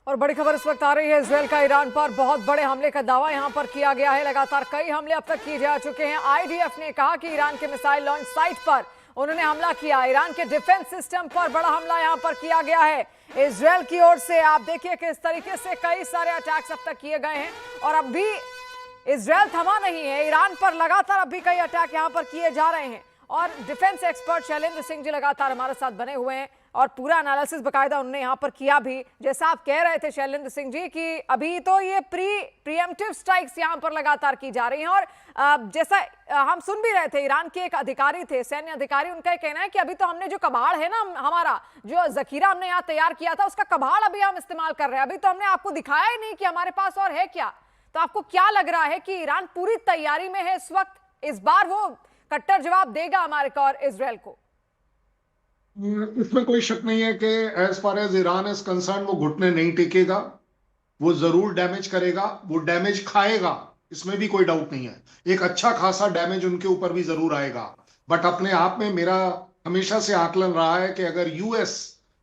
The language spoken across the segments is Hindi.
और बड़ी खबर इस वक्त आ रही है, इजरायल का ईरान पर बहुत बड़े हमले का दावा यहां पर किया गया है। लगातार कई हमले अब तक किए जा चुके हैं। आईडीएफ ने कहा कि ईरान के मिसाइल लॉन्च साइट पर उन्होंने हमला किया। ईरान के डिफेंस सिस्टम पर बड़ा हमला यहां पर किया गया है इजरायल की ओर से। आप देखिए किस तरीके से कई सारे अटैक्स अब तक किए गए हैं और अब भी इजरायल थमा नहीं है। ईरान पर लगातार अब भी कई अटैक यहां पर किए जा रहे हैं और डिफेंस एक्सपर्ट शैलेंद्र सिंह जी लगातार हमारे साथ बने हुए हैं और पूरा एनालिसिस बकायदा उन्होंने यहां पर किया भी। जैसा आप कह रहे थे शैलेंद्र सिंह जी कि अभी तो ये प्रीएम्प्टिव स्ट्राइक्स यहां पर लगातार की जा रही हैं और जैसा हम सुन भी रहे थे, ईरान के एक अधिकारी थे, सैन्य अधिकारी, उनका ये कहना है कि अभी तो हमने जो कबाड़ है ना, हमारा जो जखीरा हमने यहाँ तैयार किया था उसका कबाड़ अभी हम इस्तेमाल कर रहे हैं। अभी तो हमने आपको दिखाया ही नहीं कि हमारे पास और है क्या। तो आपको क्या लग रहा है कि ईरान पूरी तैयारी में है इस वक्त? इस बार वो कट्टर जवाब देगा अमेरिका और इजरायल को? इसमें कोई शक नहीं है कि as far as Iran is concern वो घुटने नहीं टेकेगा। वो जरूर डैमेज करेगा, वो डैमेज खाएगा, इसमें भी कोई डाउट नहीं है। एक अच्छा खासा डैमेज उनके ऊपर भी जरूर आएगा। बट अपने आप में मेरा हमेशा से आकलन रहा है कि अगर यूएस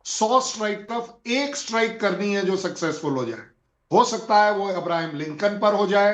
100 स्ट्राइक तरफ एक स्ट्राइक करनी है जो सक्सेसफुल हो जाए, हो सकता है वो अब्राहम लिंकन पर हो जाए,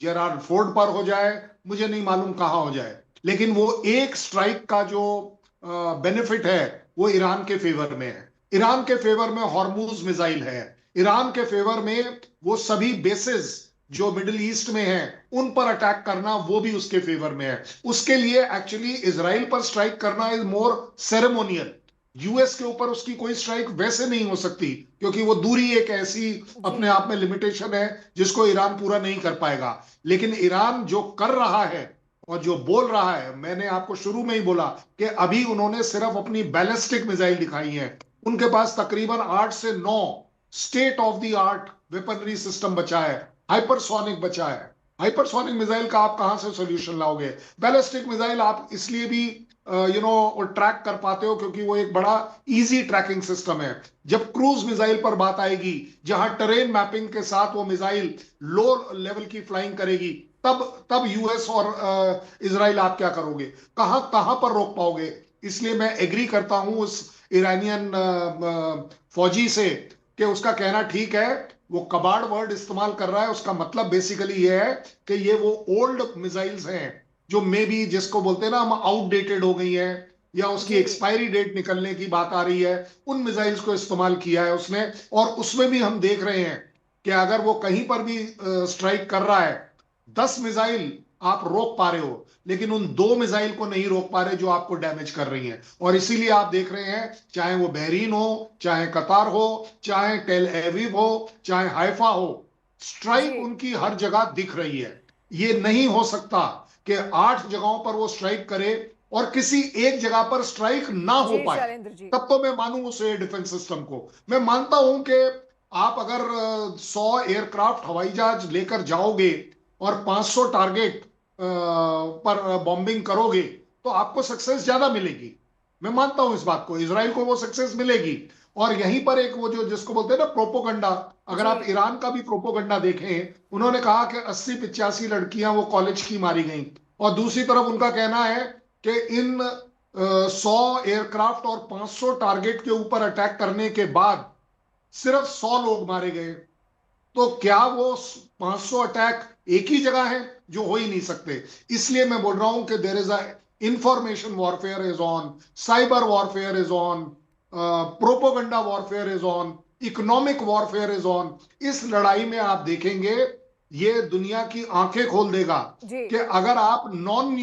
जेराल्ड फोर्ड पर हो जाए, मुझे नहीं मालूम कहां हो जाए, लेकिन वो एक स्ट्राइक का जो बेनिफिट है वो ईरान के फेवर में है। ईरान के फेवर में हॉर्मूज मिसाइल है, ईरान के फेवर में वो सभी बेसिस जो मिडिल ईस्ट में है उन पर अटैक करना, वो भी उसके फेवर में है। उसके लिए एक्चुअली इजराइल पर स्ट्राइक करना इज मोर सेरेमोनियल। यूएस के ऊपर उसकी कोई स्ट्राइक वैसे नहीं हो सकती क्योंकि वो दूरी एक ऐसी अपने आप में लिमिटेशन है जिसको ईरान पूरा नहीं कर पाएगा। लेकिन ईरान जो कर रहा है और जो बोल रहा है, मैंने आपको शुरू में ही बोला कि अभी उन्होंने सिर्फ अपनी बैलिस्टिक मिसाइल दिखाई है। उनके पास तकरीबन 8 से 9 state of the art weaponry system बचा है, हाइपरसोनिक बचा है। हाइपरसोनिक मिसाइल का आप कहां से सॉल्यूशन लाओगे? बैलिस्टिक मिसाइल आप इसलिए भी ट्रैक कर पाते हो क्योंकि वो एक बड़ा इजी ट्रैकिंग सिस्टम है। जब क्रूज मिसाइल पर बात आएगी, जहां टेरेन मैपिंग के साथ वो मिसाइल लो लेवल की फ्लाइंग करेगी, तब यूएस और इजराइल आप क्या करोगे? कहां कहां पर रोक पाओगे? इसलिए मैं एग्री करता हूं उस ईरानियन फौजी से कि उसका कहना ठीक है। वो कबाड़ वर्ड इस्तेमाल कर रहा है, उसका मतलब बेसिकली ये है कि ये वो ओल्ड मिसाइल्स हैं जो मे बी, जिसको बोलते हैं ना हम, आउटडेटेड हो गई है या उसकी एक्सपायरी डेट निकलने की बात आ रही है, उन मिसाइल्स को इस्तेमाल किया है उसने। और उसमें भी हम देख रहे हैं कि अगर वो कहीं पर भी स्ट्राइक कर रहा है, 10 मिसाइल आप रोक पा रहे हो लेकिन उन 2 मिसाइल को नहीं रोक पा रहे जो आपको डैमेज कर रही हैं। और इसीलिए आप देख रहे हैं, चाहे वो बहरीन हो, चाहे कतार हो, चाहे टेल एविव हो, चाहे हाइफा हो, स्ट्राइक उनकी हर जगह दिख रही है। ये नहीं हो सकता कि 8 जगहों पर वो स्ट्राइक करे और किसी एक जगह पर स्ट्राइक ना हो पाए। तब तो मैं मानूं उस एयर डिफेंस सिस्टम को। मैं मानता हूं कि आप अगर 100 एयरक्राफ्ट हवाई जहाज लेकर जाओगे और 500 टारगेट पर बॉम्बिंग करोगे तो आपको सक्सेस ज्यादा मिलेगी। मैं मानता हूं इस बात को, इजराइल को वो सक्सेस मिलेगी। और यहीं पर एक वो जो जिसको बोलते हैं ना प्रोपोगंडा, अगर आप ईरान का भी प्रोपोगंडा देखें, उन्होंने कहा कि 80-85 लड़कियां वो कॉलेज की मारी गई, और दूसरी तरफ उनका कहना है कि इन 100 एयरक्राफ्ट और 500 टारगेट के ऊपर अटैक करने के बाद सिर्फ 100 लोग मारे गए। तो क्या वो 500 अटैक एक ही जगह है? जो हो ही नहीं सकते। इसलिए मैं बोल रहा हूं कि there is a information warfare is on, cyber warfare is on, propaganda warfare is on, economic warfare is on. इस लड़ाई में आप देखेंगे ये दुनिया की आंखें खोल देगा कि अगर आप नॉन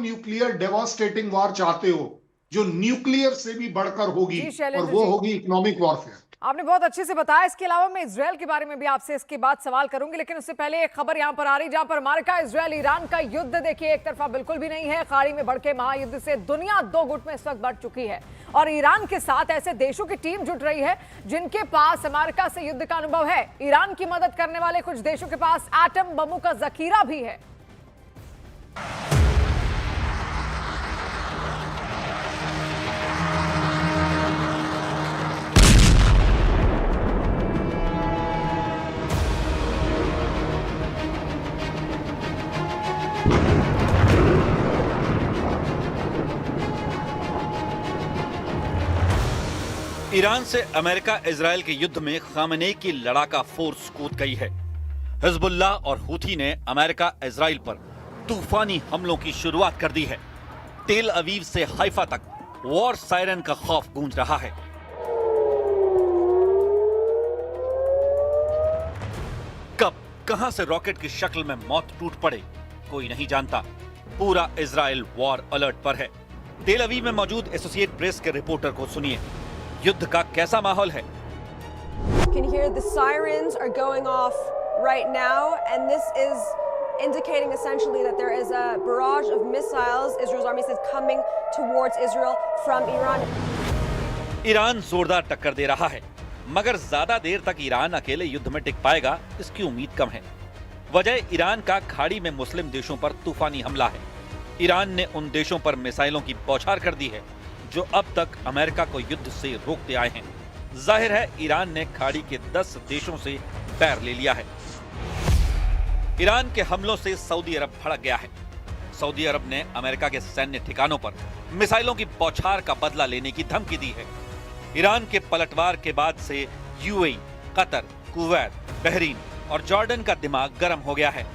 न्यूक्लियर डेवास्टेटिंग वॉर चाहते हो जो न्यूक्लियर से भी बढ़कर होगी, और वो होगी इकोनॉमिक वॉरफेयर। आपने बहुत अच्छे से बताया। इसके अलावा मैं इजरायल के बारे में भी आपसे इसके बाद सवाल करूंगी, लेकिन उससे पहले एक खबर यहां पर आ रही जहां पर अमेरिका इजरायल ईरान का युद्ध देखिए एक तरफा बिल्कुल भी नहीं है। खाड़ी में भड़के महायुद्ध से दुनिया 2 गुट में इस वक्त बढ़ चुकी है और ईरान के साथ ऐसे देशों की टीम जुट रही है जिनके पास अमेरिका से युद्ध का अनुभव है। ईरान की मदद करने वाले कुछ देशों के पास एटम बमों का जखीरा भी है। ईरान से अमेरिका इजराइल के युद्ध में खामनेई की लड़ाका फोर्स कूद गई है। हिजबुल्लाह और हूथी ने अमेरिका इजराइल पर तूफानी हमलों की शुरुआत कर दी है। तेल अवीव से हाइफा तक वॉर सायरन का खौफ गूंज रहा है। कब कहां से रॉकेट की शक्ल में मौत टूट पड़े कोई नहीं जानता। पूरा इजराइल वॉर अलर्ट पर है। तेल अवीव में मौजूद एसोसिएट प्रेस के रिपोर्टर को सुनिए, युद्ध का कैसा माहौल है। Can hear the sirens are going off right now, and this is indicating essentially that there is a barrage of missiles, Israel's army says, coming towards Israel from Iran. Iran जोरदार टक्कर दे रहा है, मगर ज्यादा देर तक ईरान अकेले युद्ध में टिक पाएगा इसकी उम्मीद कम है। वजह ईरान का खाड़ी में मुस्लिम देशों पर तूफानी हमला है। ईरान ने उन देशों पर मिसाइलों की बौछार कर दी है जो अब तक अमेरिका को युद्ध से रोकते आए हैं। जाहिर है ईरान ने खाड़ी के 10 देशों से पैर ले लिया है। ईरान के हमलों से सऊदी अरब भड़क गया है। सऊदी अरब ने अमेरिका के सैन्य ठिकानों पर मिसाइलों की बौछार का बदला लेने की धमकी दी है। ईरान के पलटवार के बाद से यूएई, कतर, कुवैत, बहरीन और जॉर्डन का दिमाग गर्म हो गया है।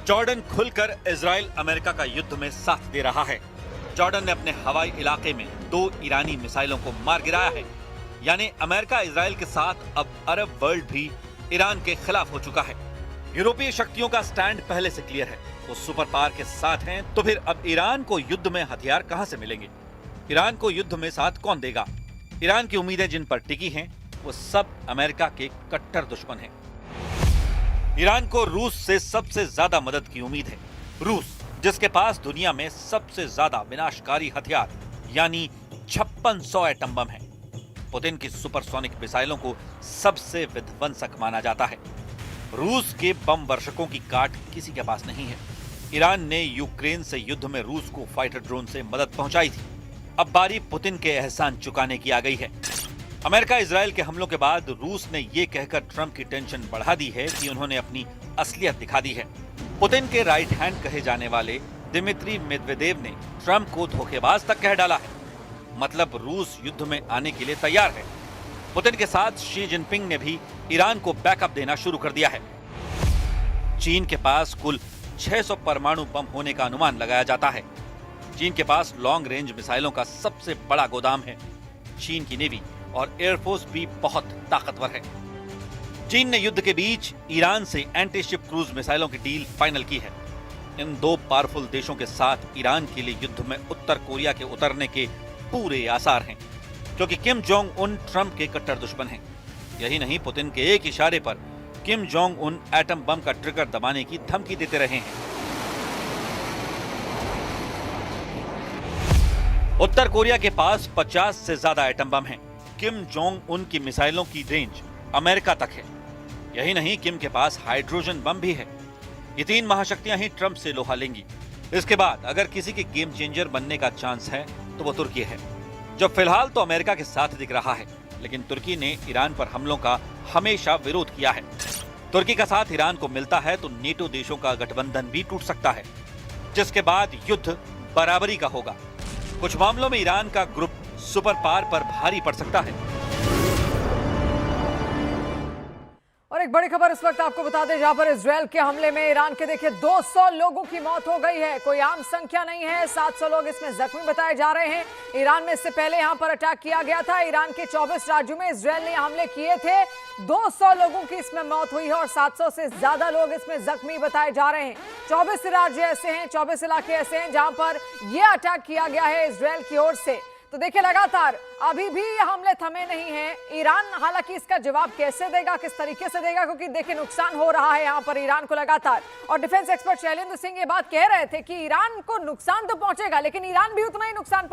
जॉर्डन खुलकर इजराइल अमेरिका का युद्ध में साथ दे रहा है। जॉर्डन ने अपने हवाई इलाके में 2 ईरानी मिसाइलों को मार गिराया है। यानी अमेरिका इजराइल के साथ अब अरब वर्ल्ड भी ईरान के खिलाफ हो चुका है। यूरोपीय शक्तियों का स्टैंड पहले से क्लियर है। वो सुपर पावर के साथ हैं, तो फिर अब ईरान को युद्ध में हथियार कहां से मिलेंगे? ईरान को युद्ध में साथ कौन देगा? ईरान की उम्मीदें जिन पर टिकी हैं, वो सब अमेरिका के कट्टर दुश्मन हैं। ईरान को रूस से सबसे ज्यादा मदद की उम्मीद है। रूस, जिसके पास दुनिया में सबसे ज्यादा विनाशकारी हथियार यानी 5600 एटम बम है। पुतिन की सुपरसोनिक मिसाइलों को सबसे विध्वंसक माना जाता है। रूस के बम वर्षकों की काट किसी के पास नहीं है। ईरान ने यूक्रेन से युद्ध में रूस को फाइटर ड्रोन से मदद पहुंचाई थी। अब बारी पुतिन के एहसान चुकाने की आ गई है। अमेरिका इजराइल के हमलों के बाद रूस ने ये कहकर ट्रंप की टेंशन बढ़ा दी है कि उन्होंने अपनी असलियत दिखा दी है। पुतिन के राइट हैंड कहे जाने वाले दिमित्री मेदवेदेव ने ट्रंप को धोखेबाज तक कह डाला है। मतलब रूस युद्ध में आने के लिए तैयार है। पुतिन के साथ शी जिनपिंग ने भी ईरान को बैकअप देना शुरू कर दिया है। चीन के पास कुल 600 परमाणु बम होने का अनुमान लगाया जाता है। चीन के पास लॉन्ग रेंज मिसाइलों का सबसे बड़ा गोदाम है। चीन की नेवी और एयरफोर्स भी बहुत ताकतवर है। चीन ने युद्ध के बीच ईरान से एंटी शिप क्रूज मिसाइलों की डील फाइनल की है। इन 2 पावरफुल देशों के साथ ईरान के लिए युद्ध में उत्तर कोरिया के उतरने के पूरे आसार हैं, क्योंकि किम जोंग उन ट्रंप के कट्टर दुश्मन हैं। यही नहीं, पुतिन के एक इशारे पर Kim Jong Un atom bomb का ट्रिगर दबाने की धमकी देते रहे हैं। उत्तर कोरिया के पास 50 से ज्यादा एटम बम हैं। किम जोंग उन की मिसाइलों की रेंज अमेरिका तक है। यही नहीं, किम के पास हाइड्रोजन बम भी है। ये 3 महाशक्तियां ही ट्रंप से लोहा लेंगी। इसके बाद अगर किसी के गेम चेंजर बनने का चांस है तो वो तुर्की है, जो फिलहाल तो अमेरिका के साथ दिख रहा है, लेकिन तुर्की ने ईरान पर हमलों का हमेशा विरोध किया है। तुर्की का साथ ईरान को मिलता है तो नेटो देशों का गठबंधन भी टूट सकता है, जिसके बाद युद्ध बराबरी का होगा। कुछ मामलों में ईरान का ग्रुप सुपर पावर पर भारी पड़ सकता है। और एक बड़ी खबर इस वक्त आपको बता दें, जहां पर इजराइल के हमले में ईरान के देखिए 200 लोगों की मौत हो गई है। कोई आम संख्या नहीं है। 700 लोग इसमें जख्मी बताए जा रहे हैं। ईरान में इससे पहले यहां पर अटैक किया गया था। ईरान के 24 राज्यों में इजराइल ने हमले किए थे। 200 लोगों की इसमें मौत हुई है और 700 से ज्यादा लोग इसमें जख्मी बताए जा रहे हैं। 24 राज्य ऐसे हैं, 24 इलाके ऐसे हैं जहां पर यह अटैक किया गया है इजराइल की ओर से। तो देखिए, लगातार अभी भी ये हमले थमे नहीं हैं। ईरान हालांकि इसका जवाब कैसे देगा, किस तरीके से देगा, क्योंकि देखिए नुकसान हो रहा है यहां पर ईरान को लगातार। और डिफेंस एक्सपर्ट शैलेंद्र सिंह ये बात कह रहे थे कि ईरान को नुकसान तो पहुंचेगा, लेकिन ईरान भी उतना ही नुकसान